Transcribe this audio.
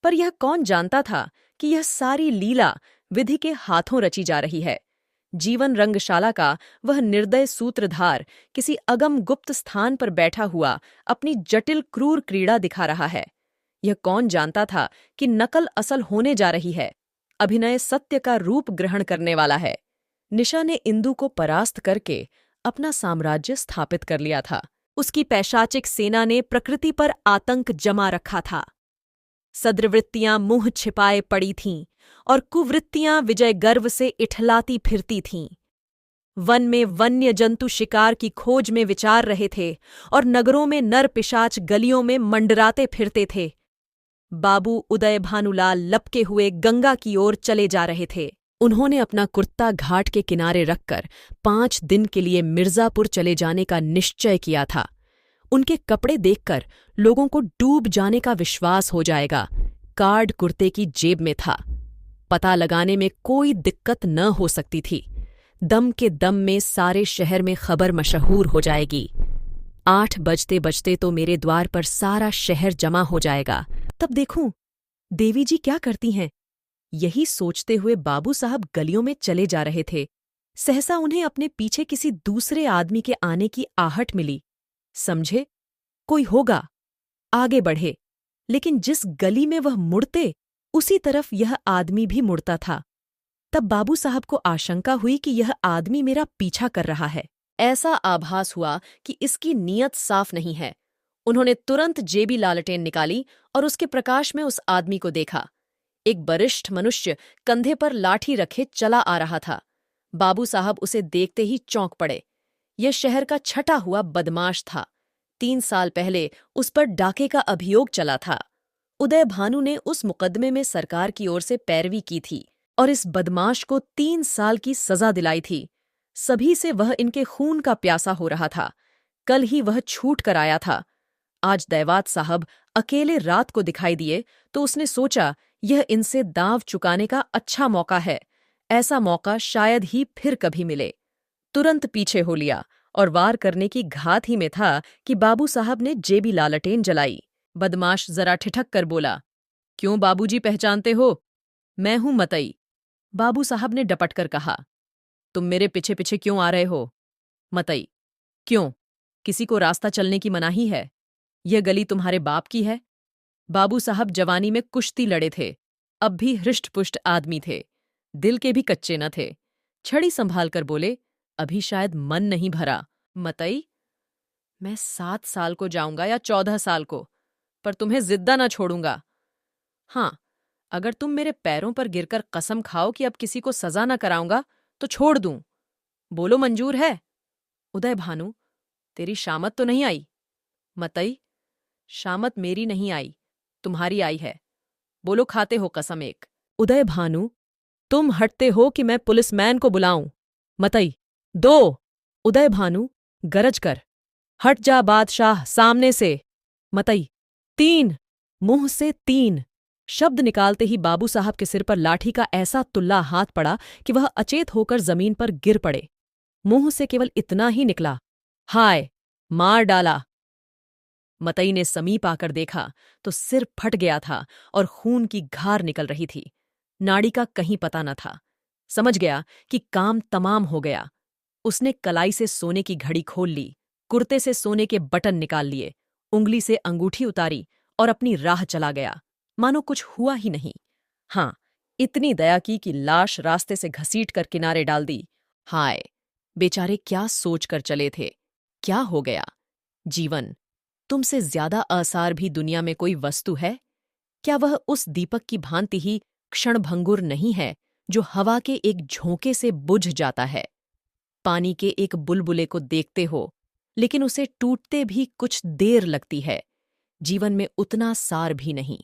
पर यह कौन जानता था कि यह सारी लीला विधि के हाथों रची जा रही है। जीवन रंगशाला का वह निर्दय सूत्रधार किसी अगम गुप्त स्थान पर बैठा हुआ अपनी जटिल क्रूर क्रीड़ा दिखा रहा है। यह कौन जानता था कि नकल असल होने जा रही है, अभिनय सत्य का रूप ग्रहण करने वाला है। निशा ने इंदु को परास्त करके अपना साम्राज्य स्थापित कर लिया था। उसकी पैशाचिक सेना ने प्रकृति पर आतंक जमा रखा था। सद्वृत्तियां मुंह छिपाए पड़ी थीं और कुवृत्तियां विजय गर्व से इठलाती फिरती थीं। वन में वन्य जंतु शिकार की खोज में विचार रहे थे और नगरों में नर पिशाच गलियों में मंडराते फिरते थे। बाबू उदय भानुलाल लपके हुए गंगा की ओर चले जा रहे थे। उन्होंने अपना कुर्ता घाट के किनारे रखकर 5 दिन के लिए मिर्जापुर चले जाने का निश्चय किया था। उनके कपड़े देखकर लोगों को डूब जाने का विश्वास हो जाएगा। कार्ड कुर्ते की जेब में था। पता लगाने में कोई दिक्कत न हो सकती थी। दम के दम में सारे शहर में खबर मशहूर हो जाएगी। 8 बजते बजते तो मेरे द्वार पर सारा शहर जमा हो जाएगा। तब देखूं देवी जी क्या करती हैं। यही सोचते हुए बाबू साहब गलियों में चले जा रहे थे। सहसा उन्हें अपने पीछे किसी दूसरे आदमी के आने की आहट मिली। समझे कोई होगा, आगे बढ़े। लेकिन जिस गली में वह मुड़ते उसी तरफ यह आदमी भी मुड़ता था। तब बाबू साहब को आशंका हुई कि यह आदमी मेरा पीछा कर रहा है। ऐसा आभास हुआ कि इसकी नीयत साफ नहीं है। उन्होंने तुरंत जेबी लालटेन निकाली और उसके प्रकाश में उस आदमी को देखा। एक वरिष्ठ मनुष्य कंधे पर लाठी रखे चला आ रहा था। बाबू साहब उसे देखते ही चौंक पड़े। यह शहर का छटा हुआ बदमाश था। 3 साल पहले उस पर डाके का अभियोग चला था। उदय भानु ने उस मुकदमे में सरकार की ओर से पैरवी की थी और इस बदमाश को 3 साल की सजा दिलाई थी। सभी से वह इनके खून का प्यासा हो रहा था। कल ही वह छूट कर आया था। आज दैवात साहब अकेले रात को दिखाई दिए तो उसने सोचा यह इनसे दांव चुकाने का अच्छा मौका है। ऐसा मौका शायद ही फिर कभी मिले। तुरंत पीछे हो लिया और वार करने की घात ही में था कि बाबू साहब ने जेबी लालटेन जलाई। बदमाश जरा ठिठक कर बोला, क्यों बाबूजी पहचानते हो? मैं हूं मतई। बाबू साहब ने डपट कर कहा, तुम मेरे पीछे पीछे क्यों आ रहे हो? मतई, क्यों? किसी को रास्ता चलने की मनाही है? यह गली तुम्हारे बाप की है? बाबू साहब जवानी में कुश्ती लड़े थे। अब भी हृष्ट-पुष्ट आदमी थे। दिल के भी कच्चे न थे। छड़ी संभाल कर बोले, अभी शायद मन नहीं भरा। मतई, मैं 7 साल को जाऊंगा या 14 साल को, पर तुम्हें जिद्दा न छोड़ूंगा। हाँ, अगर तुम मेरे पैरों पर गिरकर कसम खाओ कि अब किसी को सजा न कराऊंगा तो छोड़ दूं। बोलो मंजूर है? उदय भानु, तेरी शामत तो नहीं आई? मतई, शामत मेरी नहीं आई, तुम्हारी आई है। बोलो खाते हो कसम एक? उदय भानु, तुम हटते हो कि मैं पुलिसमैन को बुलाऊं? मतई, 2। उदय भानु गरज कर, हट जा बादशाह सामने से। मतई, 3। मुंह से 3। शब्द निकालते ही बाबू साहब के सिर पर लाठी का ऐसा तुल्ला हाथ पड़ा कि वह अचेत होकर जमीन पर गिर पड़े। मुंह से केवल इतना ही निकला, हाय, मार डाला। मतई ने समीप आकर देखा तो सिर फट गया था और खून की घार निकल रही थी। नाड़ी का कहीं पता न था। समझ गया कि काम तमाम हो गया। उसने कलाई से सोने की घड़ी खोल ली, कुर्ते से सोने के बटन निकाल लिए, उंगली से अंगूठी उतारी और अपनी राह चला गया, मानो कुछ हुआ ही नहीं। हाँ, इतनी दया की कि लाश रास्ते से घसीट कर किनारे डाल दी। हाय, बेचारे क्या सोच कर चले थे, क्या हो गया? जीवन, तुमसे ज्यादा आसार भी दुनिया में कोई वस्तु है? क्या वह उस दीपक की भांति ही क्षणभंगुर नहीं है जो हवा के एक झोंके से बुझ जाता है? पानी के एक बुलबुले को देखते हो, लेकिन उसे टूटते भी कुछ देर लगती है। जीवन में उतना सार भी नहीं।